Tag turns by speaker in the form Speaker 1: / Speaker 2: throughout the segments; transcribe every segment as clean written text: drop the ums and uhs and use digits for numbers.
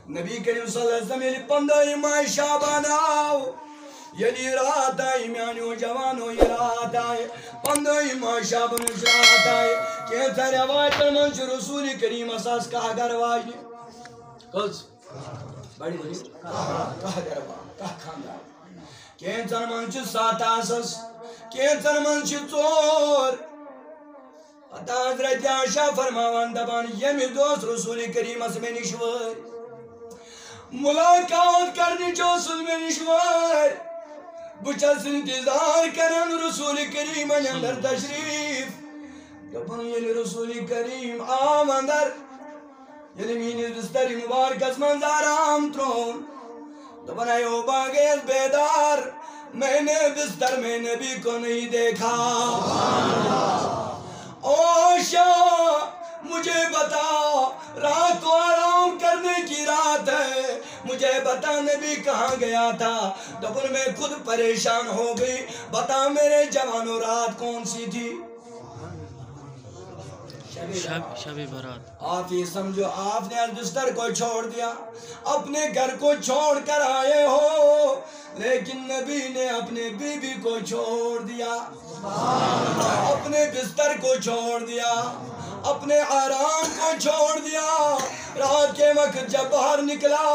Speaker 1: نبی کریم صلی اللہ علیہ وسلم یلی 15 ماہ شعبان آو یلی رات آئی میانیو جوانو یہ رات آئی 15 ماہ شعبان رات آئی کہتا روایت منچ رسول کریم اساس کہا گر واجنی کس بڑی دنی کہا گر واجنی کہا خاندان کہتا منچ 7 آسس کہتا منچ 4 حتی حضرت عائشہ فرماوان دبان یمی دوست رسول کریم اس میں نشور ملاقات کرنی چوسل میں نشور بچس انتظار کرن رسول کریم اندر تشریف دبن یلی رسول کریم آم اندر یلی مینی بستری مبارکس منظر آم ترون دبن ایو باغیز بیدار میں نے بستر میں نبی کو نہیں دیکھا عائشہ مجھے بتا رات تو آرام کرنے کی رات ہے مجھے بتا نبی کہاں گیا تھا دبن میں خود پریشان ہو گئی بتا میرے جوانو رات کون سی تھی
Speaker 2: شب برات
Speaker 1: آپ یہ سمجھو آپ نے بستر کو چھوڑ دیا اپنے گھر کو چھوڑ کر آئے ہو لیکن نبی نے اپنے بی بی کو چھوڑ دیا اپنے بستر کو چھوڑ دیا اپنے آرام کو چھوڑ دیا رات کے وقت جب باہر نکلا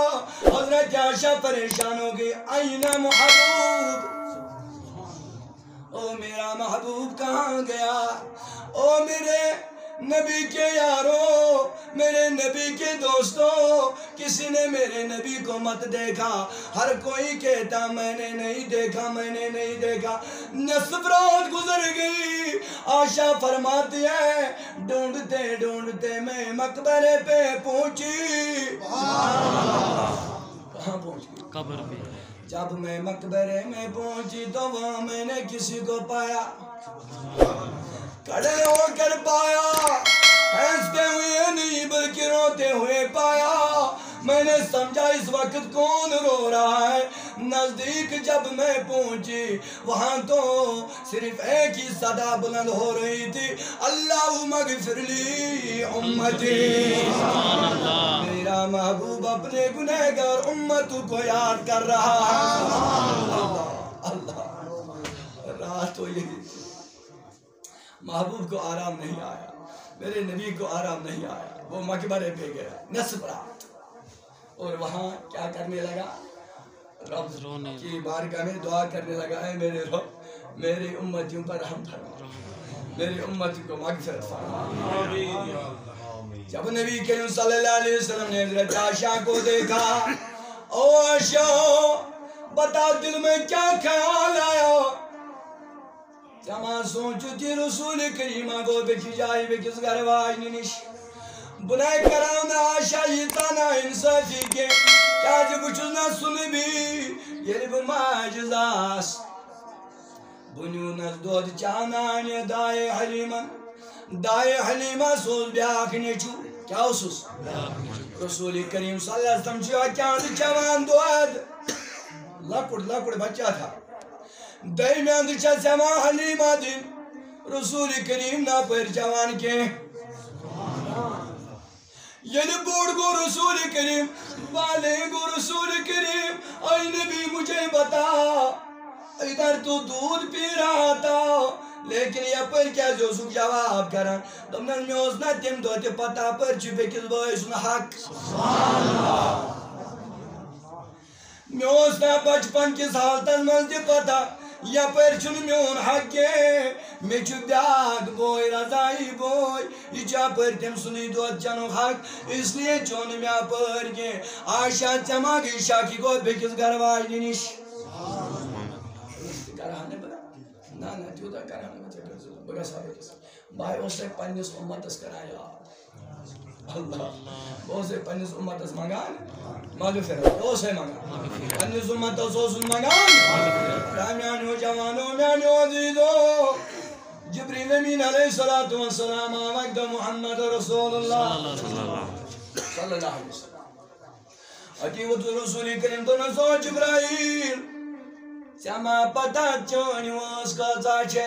Speaker 1: حضرت عائشہ پریشان ہو گئی این محبوب او میرا محبوب کہاں گیا او میرے نبی کے یاروں میرے نبی کے دوستوں کسی نے میرے نبی کو مت دیکھا ہر کوئی کہتا میں نے نہیں دیکھا میں نے نہیں دیکھا نصف رات گزر گئی عائشہ فرماتی ہے ڈھونڈتے ڈھونڈتے میں مقبرے پہ پہنچی کہاں پہنچی
Speaker 2: قبر پہ
Speaker 1: جب میں مقبرے میں پہنچی تو وہاں میں نے کسی کو پایا کھڑے ہو کر پایا ہنستے ہوئے نہیں بلکہ روتے ہوئے پایا میں نے سمجھا اس وقت کون رو رہا ہے نزدیک جب میں پہنچی وہاں تو صرف ایک ہی صدا بلند ہو رہی تھی اللہم اغفر لی امتی میرا محبوب اپنے گنہگار امت کو یاد کر رہا ہے اللہ رات تو یہی محبوب کو آرام نہیں آیا میرے نبی کو آرام نہیں آیا وہ مقبرے پہ گیا نصف رات اور وہاں کیا کرنے لگا رب کی بارگاہ میں دعا کرنے لگا ہے میرے رب میری امتیوں پر رحم فرما میری امتی کو مغفرت فرما جب نبی کریم صلی اللہ علیہ وسلم نے حضرت عائشہ کو دیکھا او عائشہ بتا دل میں کیا خیال آیا جمع سوچتی رسول کریمہ کو بکی جائی بکس گھر واجنی نش بنائے کرام دا عائشہ یہ تانا انصافی کے کیا جب چوزنا سنی بھی یہ رب ماجزاس بنیو نزدود چانانی دائے حلیمہ سوز بیاک نیچو کیا اسوس رسول کریم صلی اللہ علیہ وسلم چیوہ کیا جوان دعاد لکڑ بچہ تھا دائی میں اندر چاہ سما حلیمہ دن رسول کریم نا پر جوان کے یعنی بوڑ کو رسول کریم والے کو رسول کریم اے نبی مجھے بتا ادھر تو دودھ پی رہا تھا لیکن یہ پر کیا جو سک جواب کرن دمنا میوزنا تیم دو تے پتا پر چھپے کس بھائی سن حق میوزنا بچپن کس حالتن منزدی پتا یا پر چون میون حق کے میں چھو بیاگ بوئی رضائی بوئی یہ چا پر تم سنی دوت چنو حق اس لیے چون میں پر کے عائشہ چما گئی شاکی کو بکس گروائی نش کرہانے بنا نا تیوتا کرہانے بنا بگا صاحب کس بھائی اسے پنیس امتس کرایا اللہ اسے پنیس امتس مانگان مغفرت اسے مانگان پنیس امتس اسے مانگان رامیانو جوانو میانو عزیزو جبریل امین علیہ السلام وقت محمد رسول اللہ صلی اللہ علیہ وسلم حقیقت رسول کریم تو نسو جبرائیل سما پتا چونی واس کا چاچے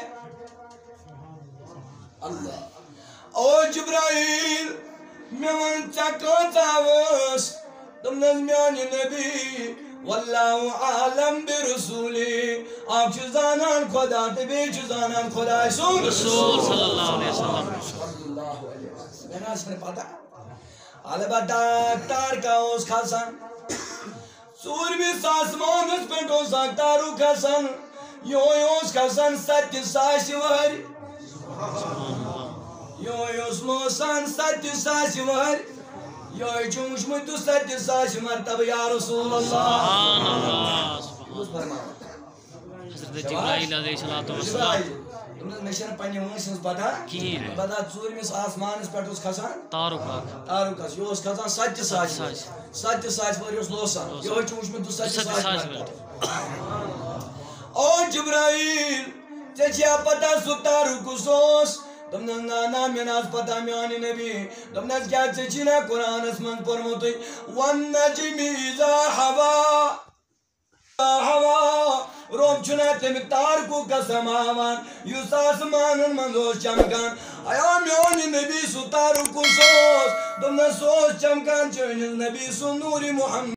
Speaker 1: اللہ او جبرائیل میون چکوتاوس تمنز میانی نبی واللہ عالم برسولی آپ چھ زانان خدا تبی چھ زانان خدا
Speaker 2: رسول صلی اللہ علیہ وسلم
Speaker 1: میں نے اس میں پتا البتہ تار کا اس کھسن سور بھی ساسمان اس پہ ٹو ساکتارو کھسن یوس کھسن ستی ساسی واری یوس لوسان ستی ساسی واری یوی چونش مجھو ستی ساسی مرتبہ یا رسول اللہ
Speaker 2: سبحان اللہ سبحان اللہ حضرت جبرائیل علیہ السلام
Speaker 1: مشن پنی وانسنس پتا
Speaker 2: کہین
Speaker 1: پتا ژوٗرمِس مس آسمانس پٮ۪ٹھ اوس کھسان
Speaker 2: تارک اکھ
Speaker 1: تارُک حظ یہِ اوس کھسان 70 ساس ؤری اوس لوسان یِہوے چھُ وٕچھمُت 70 ساس او جبرائیل ژےٚ چھیا پتہ سُہ تارُک کُس اوس دوٚپنس نا مےٚ نہ حظ پتہ میٛانہِ نبی دوٚپنس کیٛاہ ژےٚ چھی نا قرآنس منٛز پوٚرمُتٕے وَالنَّجْمِ إِذَا هَوَىٰ روب چھُنا تَمہِ تارکُک قسم ہاوان یُس آسمانن منٛز اوس چمکان ایا میون نبی سُہ تارُک کُس اوس دوٚپنس سُہ اوس چمکان چٲنِس نبی سُنٛد نوٗرِ محمد